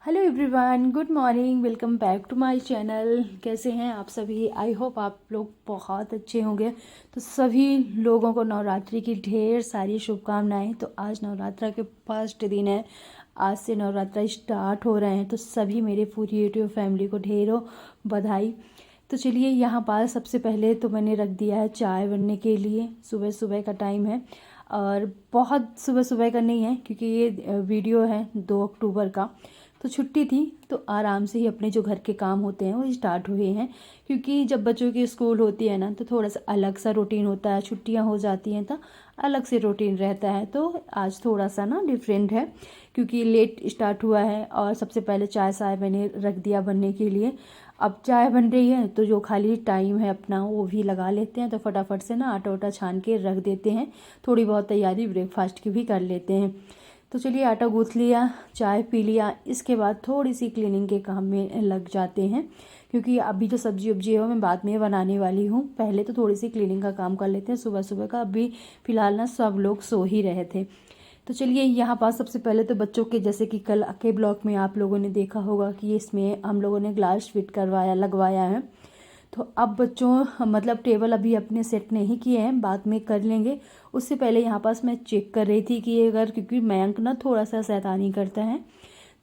Hello everyone, good morning. Welcome back to my channel. कैसे हैं आप सभी? आई होप आप लोग बहुत अच्छे होंगे। तो सभी लोगों को नवरात्रि की ढेर सारी शुभकामनाएं। तो आज नवरात्रा के फर्स्ट दिन है। आज से नवरात्रा स्टार्ट हो रहे हैं, तो सभी मेरे पूरी यूट्यूब फैमिली को ढेरों बधाई। तो चलिए, यहाँ पर सबसे पहले तो मैंने रख दिया है चाय बनने के लिए। सुबह सुबह का टाइम है और बहुत सुबह सुबह का नहीं है, क्योंकि ये वीडियो है 2 अक्टूबर का। तो छुट्टी थी, तो आराम से ही अपने जो घर के काम होते हैं वो स्टार्ट हुए हैं। क्योंकि जब बच्चों की स्कूल होती है ना, तो थोड़ा सा अलग सा रूटीन होता है। छुट्टियां हो जाती हैं तो अलग से रूटीन रहता है। तो आज थोड़ा सा ना डिफरेंट है, क्योंकि लेट स्टार्ट हुआ है। और सबसे पहले चाय साय मैंने रख दिया बनने के लिए। अब चाय बन रही है, तो जो खाली टाइम है अपना वो भी लगा लेते हैं। तो फटाफट से ना आटा वाटा छान के रख देते हैं। थोड़ी बहुत तैयारी ब्रेकफास्ट की भी कर लेते हैं। तो चलिए, आटा गूँथ लिया, चाय पी लिया। इसके बाद थोड़ी सी क्लीनिंग के काम में लग जाते हैं, क्योंकि अभी जो सब्जी उब्जी है वो मैं बाद में बनाने वाली हूँ। पहले तो थोड़ी सी क्लीनिंग का काम कर लेते हैं सुबह सुबह का। अभी फ़िलहाल ना सब लोग सो ही रहे थे। तो चलिए, यहाँ पास सबसे पहले तो बच्चों के, जैसे कि कल के ब्लॉग में आप लोगों ने देखा होगा कि इसमें हम लोगों ने ग्लास फिट करवाया लगवाया है। तो अब बच्चों मतलब टेबल अभी अपने सेट नहीं किए हैं, बाद में कर लेंगे। उससे पहले यहाँ पास मैं चेक कर रही थी कि अगर, क्योंकि मयंक ना थोड़ा सा शैतानी करता है,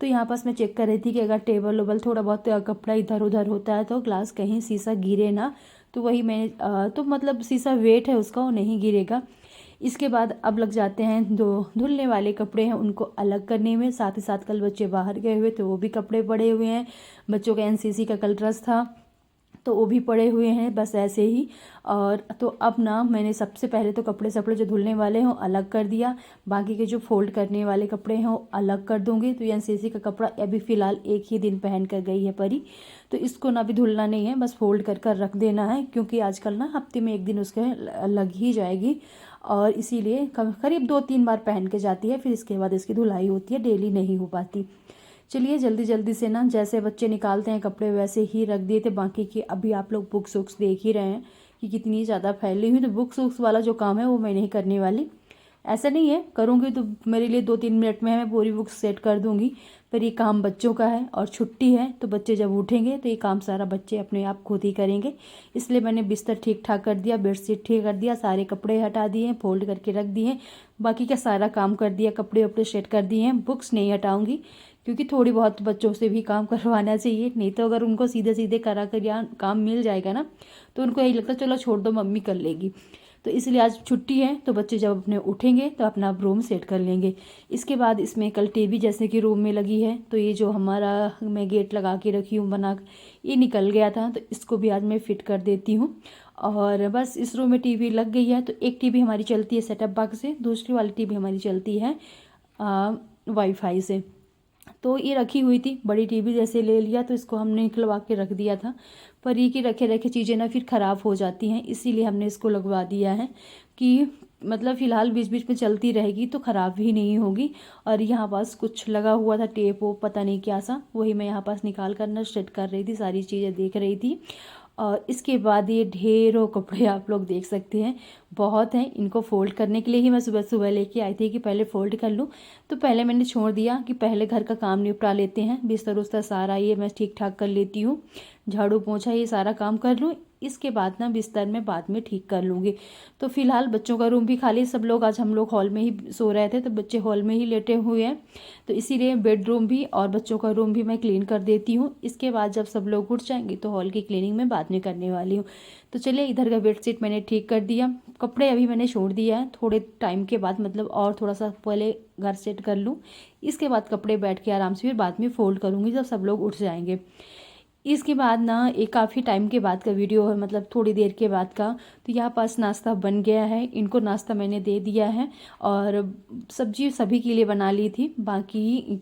तो यहाँ पास मैं चेक कर रही थी कि अगर टेबल वेबल थोड़ा बहुत कपड़ा इधर उधर होता है तो ग्लास कहीं शीशा गिरे ना। तो वही मैं तो मतलब शीशा वेट है उसका, वो नहीं गिरेगा। इसके बाद अब लग जाते हैं दो धुलने वाले कपड़े हैं उनको अलग करने में। साथ ही साथ कल बच्चे बाहर गए हुए तो वो भी कपड़े पड़े हुए हैं। बच्चों का एनसीसी का कल ड्रेस था, तो वो भी पड़े हुए हैं बस ऐसे ही। और तो अब ना मैंने सबसे पहले तो कपड़े सपड़े जो धुलने वाले हैं वो अलग कर दिया। बाकी के जो फोल्ड करने वाले कपड़े हैं वो अलग कर दूंगी। तो एनसीसी का कपड़ा अभी फ़िलहाल एक ही दिन पहन कर गई है परी, तो इसको ना भी धुलना नहीं है, बस फोल्ड कर कर रख देना है। क्योंकि आजकल ना हफ्ते में एक दिन उसके लग ही जाएगी, और इसीलिए करीब 2-3 बार पहन के जाती है। फिर इसके बाद इसकी धुलाई होती है, डेली नहीं हो पाती। चलिए, जल्दी जल्दी से ना जैसे बच्चे निकालते हैं कपड़े वैसे ही रख दिए थे। बाकी की अभी आप लोग बुक्स वुक्स देख ही रहे हैं कि कितनी ज़्यादा फैली हुई। तो बुक्स वुक्स वाला जो काम है वो मैं नहीं करने वाली। ऐसा नहीं है, करूँगी तो मेरे लिए 2-3 मिनट में मैं पूरी बुक्स सेट कर दूँगी। पर ये काम बच्चों का है और छुट्टी है, तो बच्चे जब उठेंगे तो ये काम सारा बच्चे अपने आप खुद ही करेंगे। इसलिए मैंने बिस्तर ठीक ठाक कर दिया, बेडशीट ठीक कर दिया, सारे कपड़े हटा दिए, फोल्ड करके रख दिए। बाकी का सारा काम कर दिया, कपड़े वपड़े सेट कर दिए हैं। बुक्स नहीं हटाऊँगी, क्योंकि थोड़ी बहुत बच्चों से भी काम करवाना चाहिए। नहीं तो अगर उनको सीधे सीधे करा कर या काम मिल जाएगा ना, तो उनको यही लगता है चलो छोड़ दो, मम्मी कर लेगी। तो इसलिए आज छुट्टी है, तो बच्चे जब अपने उठेंगे तो अपना रूम सेट कर लेंगे। इसके बाद इसमें कल टीवी जैसे कि रूम में लगी है, तो ये जो हमारा मैं गेट लगा के रखी हूँ बना, ये निकल गया था, तो इसको भी आज मैं फिट कर देती हूँ। और बस इस रूम में टीवी लग गई है। तो एक टीवी हमारी चलती है सेटअप बॉक्स से, दूसरी वाली टीवी हमारी चलती है वाईफाई से। तो ये रखी हुई थी, बड़ी टीवी जैसे ले लिया तो इसको हमने निकलवा के रख दिया था। पर ये कि रखे रखे चीज़ें ना फिर ख़राब हो जाती हैं, इसीलिए हमने इसको लगवा दिया है कि मतलब फ़िलहाल बीच बीच में चलती रहेगी तो ख़राब भी नहीं होगी। और यहाँ पास कुछ लगा हुआ था टेप वो पता नहीं क्या सा, वही मैं यहाँ पास निकाल कर ना सेट कर रही थी, सारी चीज़ें देख रही थी। और इसके बाद ये ढेरों कपड़े आप लोग देख सकते हैं, बहुत हैं। इनको फ़ोल्ड करने के लिए ही मैं सुबह सुबह लेके आई थी कि पहले फ़ोल्ड कर लूँ। तो पहले मैंने छोड़ दिया कि पहले घर का काम निपटा लेते हैं। बिस्तर उस्तर सारा ये मैं ठीक ठाक कर लेती हूँ, झाड़ू पोंछा ये सारा काम कर लूँ। इसके बाद ना बिस्तर में बाद में ठीक कर लूँगी। तो फिलहाल बच्चों का रूम भी खाली, सब लोग आज हम लोग हॉल में ही सो रहे थे, तो बच्चे हॉल में ही लेटे हुए हैं। तो इसीलिए बेडरूम भी और बच्चों का रूम भी मैं क्लीन कर देती हूँ। इसके बाद जब सब लोग उठ जाएंगे तो हॉल की क्लीनिंग मैं बाद में करने वाली हूँ। तो चलिए, इधर का बेडशीट मैंने ठीक कर दिया, कपड़े अभी मैंने छोड़ दिया है थोड़े टाइम के बाद, मतलब और थोड़ा सा पहले घर सेट कर लूँ। इसके बाद कपड़े बैठ के आराम से फिर बाद में फ़ोल्ड करूँगी जब सब लोग उठ जाएंगे। इसके बाद ना एक काफ़ी टाइम के बाद का वीडियो है, मतलब थोड़ी देर के बाद का। तो यहाँ पास नाश्ता बन गया है, इनको नाश्ता मैंने दे दिया है। और सब्जी सभी के लिए बना ली थी। बाकी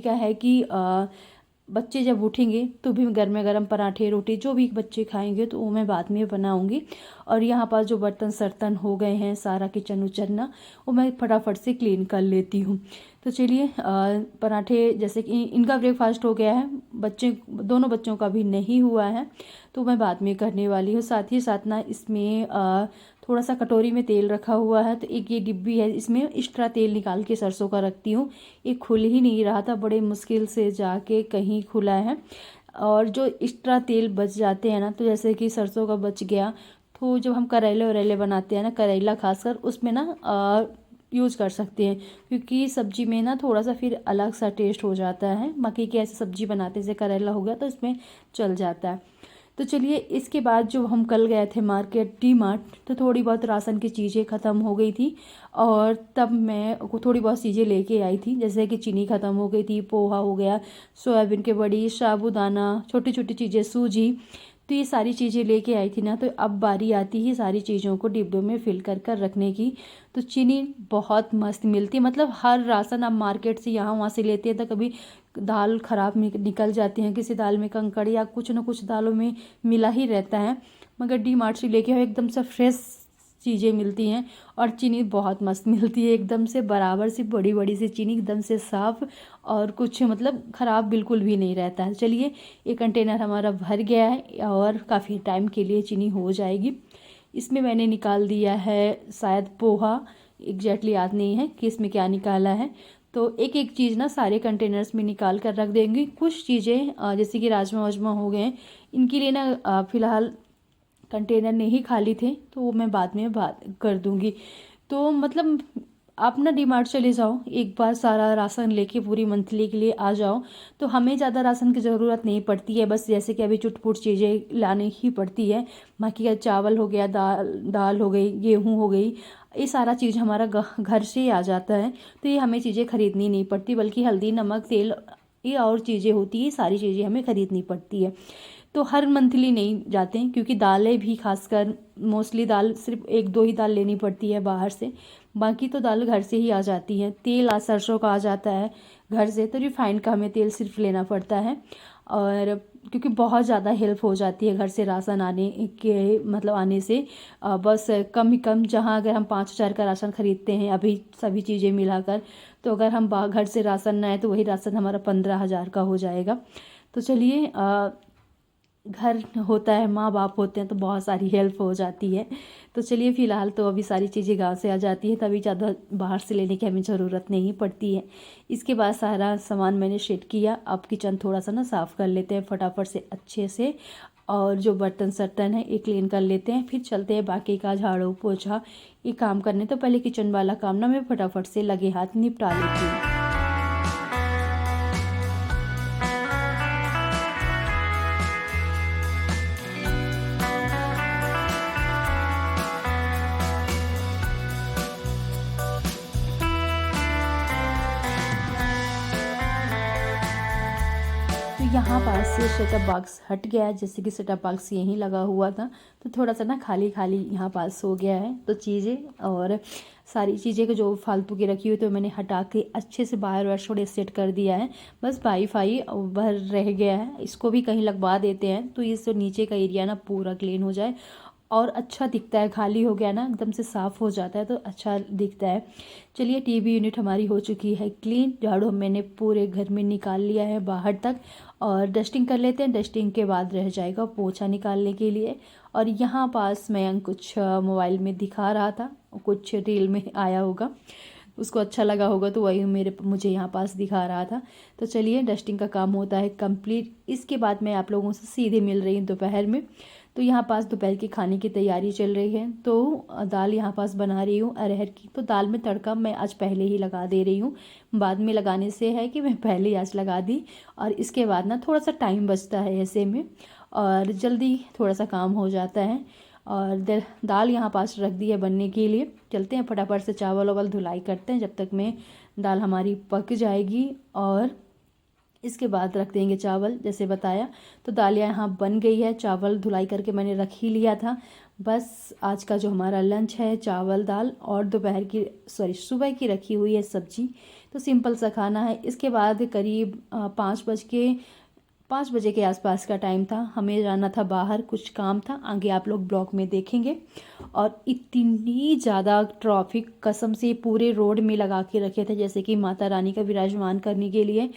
का है कि बच्चे जब उठेंगे तो भी गर्मा गर्म पराठे रोटी जो भी बच्चे खाएंगे तो वो मैं बाद में बनाऊंगी। और यहाँ पास जो बर्तन सर्तन हो गए हैं, सारा किचन उचन ना, वो मैं फटाफट से क्लीन कर लेती हूँ। तो चलिए, पराठे जैसे कि इनका ब्रेकफास्ट हो गया है, बच्चे दोनों बच्चों का भी नहीं हुआ है, तो मैं बाद में करने वाली हूँ। साथ ही साथ ना इसमें थोड़ा सा कटोरी में तेल रखा हुआ है। तो एक ये डिब्बी है, इसमें एक्स्ट्रा तेल निकाल के सरसों का रखती हूँ। ये खुल ही नहीं रहा था, बड़े मुश्किल से जाके कहीं खुला है। और जो एक्स्ट्रा तेल बच जाते हैं ना, तो जैसे कि सरसों का बच गया, तो जब हम करेले वरेले बनाते हैं ना, करेला खासकर, उसमें ना यूज़ कर सकते हैं, क्योंकि सब्जी में ना थोड़ा सा फिर अलग सा टेस्ट हो जाता है। मक्की की ऐसे सब्जी बनाते जैसे करेला हो गया तो इसमें चल जाता है। तो चलिए, इसके बाद जो हम कल गए थे मार्केट डी मार्ट, तो थोड़ी बहुत राशन की चीज़ें ख़त्म हो गई थी, और तब मैं थोड़ी बहुत चीज़ें लेके आई थी, जैसे कि चीनी ख़त्म हो गई थी, पोहा हो गया, सोयाबीन के बड़ी, साबूदाना, छोटी छोटी चीज़ें, सूजी। तो ये सारी चीज़ें लेके आई थी ना, तो अब बारी आती है सारी चीज़ों को डिब्बों में फिल कर कर रखने की। तो चीनी बहुत मस्त मिलती है, मतलब हर राशन आप मार्केट से यहाँ वहाँ से लेते हैं तो कभी दाल ख़राब निकल जाती हैं, किसी दाल में कंकड़ या कुछ ना कुछ दालों में मिला ही रहता है। मगर डी मार्ट से लेके आओ, एकदम से फ्रेश चीज़ें मिलती हैं, और चीनी बहुत मस्त मिलती है, एकदम से बराबर सी बड़ी बड़ी सी चीनी, एकदम से साफ़, और कुछ मतलब ख़राब बिल्कुल भी नहीं रहता है। चलिए, ये कंटेनर हमारा भर गया है और काफ़ी टाइम के लिए चीनी हो जाएगी। इसमें मैंने निकाल दिया है शायद पोहा, एग्जैक्टली याद नहीं है कि इसमें क्या निकाला है। तो एक एक चीज़ ना सारे कंटेनर्स में निकाल कर रख देंगे। कुछ चीज़ें जैसे कि राजमा वाजमा हो गए, इनके लिए ना फ़िलहाल कंटेनर नहीं खाली थे, तो वो मैं बाद में बात कर दूँगी। तो मतलब आप ना डी मार्ट चले जाओ, एक बार सारा राशन लेके पूरी मंथली के लिए आ जाओ, तो हमें ज़्यादा राशन की ज़रूरत नहीं पड़ती है। बस जैसे कि अभी चुटपुट चीज़ें लाने ही पड़ती है। बाकी का चावल हो गया, दाल हो गई, गेहूँ हो गई, ये सारा चीज़ हमारा घर से ही आ जाता है। तो ये हमें चीज़ें खरीदनी नहीं पड़ती, बल्कि हल्दी, नमक, तेल, ये और चीज़ें होती है, सारी चीज़ें हमें खरीदनी पड़ती है। तो हर मंथली नहीं जाते हैं, क्योंकि दालें भी खासकर मोस्टली दाल सिर्फ एक दो ही दाल लेनी पड़ती है बाहर से, बाकी तो दाल घर से ही आ जाती है। तेल आज सरसों का आ जाता है घर से, तो रिफाइंड का हमें तेल सिर्फ लेना पड़ता है। और क्योंकि बहुत ज़्यादा हेल्प हो जाती है घर से राशन आने के, मतलब आने से बस कम ही कम, जहाँ अगर हम 5,000 का राशन खरीदते हैं अभी सभी चीज़ें मिलाकर, तो अगर हम घर से राशन ना आए तो वही राशन हमारा 15,000 का हो जाएगा। तो चलिए, घर होता है, माँ बाप होते हैं, तो बहुत सारी हेल्प हो जाती है। तो चलिए, फ़िलहाल तो अभी सारी चीज़ें गांव से आ जाती है, तभी ज़्यादा बाहर से लेने की हमें ज़रूरत नहीं पड़ती है। इसके बाद सारा सामान मैंने सेट किया। अब किचन थोड़ा सा ना साफ़ कर लेते हैं फटाफट से अच्छे से, और जो बर्तन सर्तन है ये क्लीन कर लेते हैं, फिर चलते हैं बाकी का झाड़ू पोछा ये काम करने। तो पहले किचन वाला काम ना मैं फटाफट से लगे हाथ निपटा लेती हूँ। तो यहाँ पास से सेटअप बॉक्स हट गया है, जैसे कि सेटअप बॉक्स यहीं लगा हुआ था, तो थोड़ा सा ना खाली खाली यहाँ पास हो गया है। तो चीज़ें और सारी चीज़ें को जो फालतू की रखी हुई तो मैंने हटा के अच्छे से बाहर वायर थोड़े सेट कर दिया है। बस वाईफाई भर रह गया है, इसको भी कहीं लगवा देते हैं, तो ये जो नीचे का एरिया ना पूरा क्लीन हो जाए और अच्छा दिखता है। खाली हो गया ना, एकदम से साफ़ हो जाता है तो अच्छा दिखता है। चलिए, टीवी यूनिट हमारी हो चुकी है क्लीन। झाड़ू मैंने पूरे घर में निकाल लिया है बाहर तक, और डस्टिंग कर लेते हैं। डस्टिंग के बाद रह जाएगा पोछा निकालने के लिए। और यहाँ पास मैं कुछ मोबाइल में दिखा रहा था, कुछ रील में आया होगा, उसको अच्छा लगा होगा, तो वही मुझे यहाँ पास दिखा रहा था। तो चलिए, डस्टिंग का काम होता है कंप्लीट। इसके बाद मैं आप लोगों से सीधे मिल रही हूँ दोपहर में। तो यहाँ पास दोपहर के खाने की तैयारी चल रही है। तो दाल यहाँ पास बना रही हूँ अरहर की। तो दाल में तड़का मैं आज पहले ही लगा दे रही हूँ, बाद में लगाने से है कि मैं पहले आज लगा दी, और इसके बाद ना थोड़ा सा टाइम बचता है ऐसे में, और जल्दी थोड़ा सा काम हो जाता है। और दाल यहाँ पास रख दी है बनने के लिए। चलते हैं फटाफट से चावल वावल धुलाई करते हैं, जब तक में दाल हमारी पक जाएगी, और इसके बाद रख देंगे चावल जैसे बताया। तो दाल यहाँ बन गई है, चावल धुलाई करके मैंने रख ही लिया था। बस आज का जो हमारा लंच है चावल दाल, और दोपहर की सुबह की रखी हुई है सब्जी। तो सिंपल सा खाना है। इसके बाद करीब 5 बज के 5 बजे के आसपास का टाइम था। हमें जाना था बाहर, कुछ काम था, आगे आप लोग ब्लॉग में देखेंगे। और इतनी ज़्यादा ट्रैफिक, कसम से पूरे रोड में लगा के रखे थे जैसे कि माता रानी का विराजमान करने के लिए।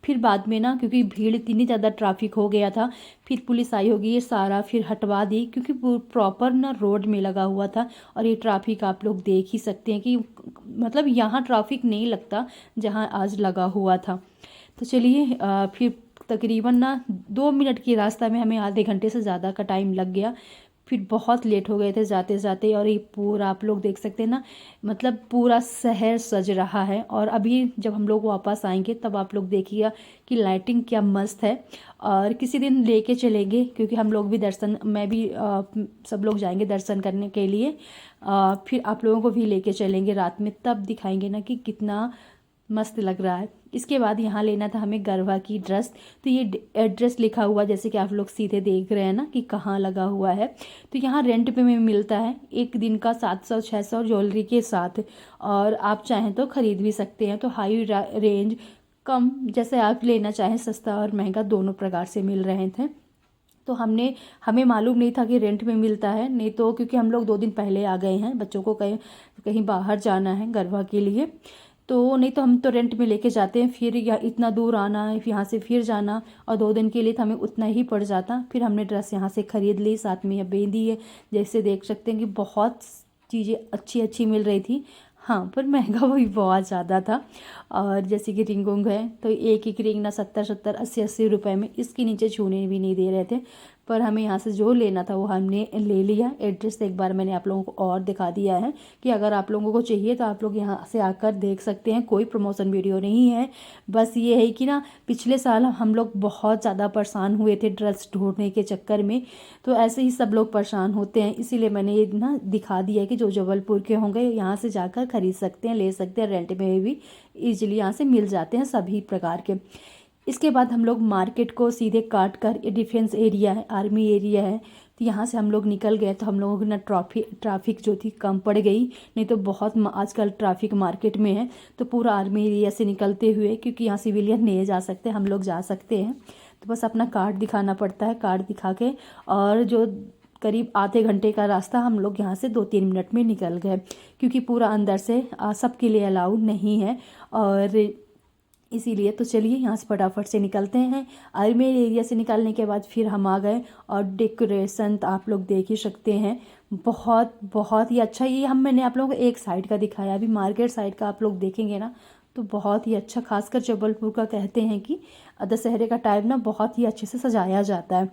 फिर बाद में ना, क्योंकि भीड़ इतनी ज़्यादा ट्रैफिक हो गया था, फिर पुलिस आई होगी, ये सारा फिर हटवा दी, क्योंकि प्रॉपर ना रोड में लगा हुआ था। और ये ट्रैफिक आप लोग देख ही सकते हैं कि मतलब यहाँ ट्रैफिक नहीं लगता जहाँ आज लगा हुआ था। तो चलिए फिर तकरीबन ना 2 मिनट की रास्ता में हमें आधे घंटे से ज़्यादा का टाइम लग गया। फिर बहुत लेट हो गए थे जाते जाते। और ये पूरा आप लोग देख सकते हैं ना, मतलब पूरा शहर सज रहा है। और अभी जब हम लोग वापस आएंगे तब आप लोग देखिएगा कि लाइटिंग क्या मस्त है। और किसी दिन लेके चलेंगे, क्योंकि हम लोग भी दर्शन, मैं भी सब लोग जाएंगे दर्शन करने के लिए। फिर आप लोगों को भी लेके चलेंगे रात में, तब दिखाएंगे ना कि कितना मस्त लग रहा है। इसके बाद यहाँ लेना था हमें गरबा की ड्रेस। तो ये एड्रेस लिखा हुआ जैसे कि आप लोग सीधे देख रहे हैं ना कि कहाँ लगा हुआ है। तो यहाँ रेंट पे में मिलता है, एक दिन का 700-600 ज्वेलरी के साथ। और आप चाहें तो ख़रीद भी सकते हैं। तो हाई रेंज, कम, जैसे आप लेना चाहें, सस्ता और महंगा दोनों प्रकार से मिल रहे थे। तो हमें मालूम नहीं था कि रेंट में मिलता है, नहीं तो क्योंकि हम लोग 2 दिन पहले आ गए हैं, बच्चों को कहीं कहीं बाहर जाना है गरबा के लिए। तो नहीं तो हम तो रेंट में लेके जाते हैं, फिर या इतना दूर आना है, यहाँ से फिर जाना, और 2 दिन के लिए तो हमें उतना ही पड़ जाता। फिर हमने ड्रेस यहाँ से ख़रीद ली, साथ में यह बेंदी है, जैसे देख सकते हैं कि बहुत चीज़ें अच्छी अच्छी मिल रही थी। हाँ, पर महंगा भी बहुत ज़्यादा था। और जैसे कि रिंग उंग है, तो एक एक रिंग ना 70-70, 80-80 रुपये में, इसके नीचे छूने भी नहीं दे रहे थे। पर हमें यहाँ से जो लेना था वो हमने ले लिया। एड्रेस एक बार मैंने आप लोगों को और दिखा दिया है कि अगर आप लोगों को चाहिए तो आप लोग यहाँ से आकर देख सकते हैं। कोई प्रमोशन वीडियो नहीं है, बस ये है कि ना पिछले साल हम लोग बहुत ज़्यादा परेशान हुए थे ड्रेस ढूंढने के चक्कर में। तो ऐसे ही सब लोग परेशान होते हैं, इसीलिए मैंने ये ना दिखा दिया है कि जो जबलपुर के होंगे यहाँ से जाकर खरीद सकते हैं, ले सकते हैं। रेंट में भी ईजिली यहाँ से मिल जाते हैं सभी प्रकार के। इसके बाद हम लोग मार्केट को सीधे काट कर, ये डिफेंस एरिया है, आर्मी एरिया है, तो यहाँ से हम लोग निकल गए। तो हम लोगों की ना ट्रैफिक जो थी कम पड़ गई, नहीं तो बहुत आजकल ट्रैफिक मार्केट में है। तो पूरा आर्मी एरिया से निकलते हुए, क्योंकि यहाँ सिविलियन नहीं जा सकते, हम लोग जा सकते हैं, तो बस अपना कार्ड दिखाना पड़ता है। कार्ड दिखा के, और जो करीब आधे घंटे का रास्ता हम लोग यहाँ से 2-3 मिनट में निकल गए, क्योंकि पूरा अंदर से सबके लिए अलाउ नहीं है। और इसीलिए तो चलिए यहाँ से फटाफट से निकलते हैं। आर्मी एरिया से निकलने के बाद फिर हम आ गए। और डेकोरेशन तो आप लोग देख ही सकते हैं, बहुत बहुत ही अच्छा। ये मैंने आप लोगों को एक साइड का दिखाया, अभी मार्केट साइड का आप लोग देखेंगे ना तो बहुत ही अच्छा, खासकर जबलपुर का कहते हैं कि दशहरे का टाइम ना बहुत ही अच्छे से सजाया जाता है।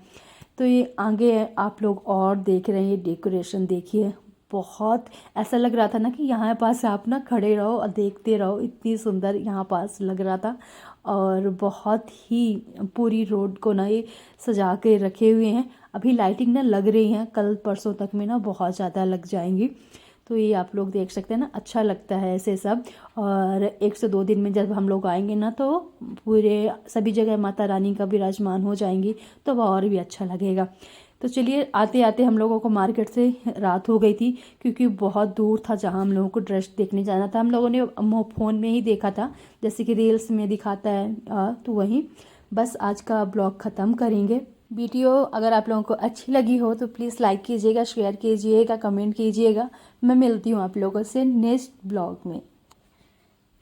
तो ये आगे आप लोग और देख रहे हैं, ये डेकोरेशन देखिए, बहुत ऐसा लग रहा था ना कि यहाँ पास आप ना खड़े रहो और देखते रहो, इतनी सुंदर यहाँ पास लग रहा था। और बहुत ही पूरी रोड को ना ये सजा के रखे हुए हैं। अभी लाइटिंग ना लग रही है, कल परसों तक में ना बहुत ज़्यादा लग जाएंगी। तो ये आप लोग देख सकते हैं ना, अच्छा लगता है ऐसे सब। और 1 से 2 दिन में जब हम लोग आएंगे ना तो पूरे सभी जगह माता रानी का विराजमान हो जाएंगी, तो वह और भी अच्छा लगेगा। तो चलिए, आते आते हम लोगों को मार्केट से रात हो गई थी, क्योंकि बहुत दूर था जहाँ हम लोगों को ड्रेस देखने जाना था। हम लोगों ने फ़ोन में ही देखा था, जैसे कि रील्स में दिखाता है, तो वहीं बस आज का ब्लॉग ख़त्म करेंगे। वीडियो अगर आप लोगों को अच्छी लगी हो तो प्लीज़ लाइक कीजिएगा, शेयर कीजिएगा, कमेंट कीजिएगा। मैं मिलती हूँ आप लोगों से नेक्स्ट ब्लॉग में।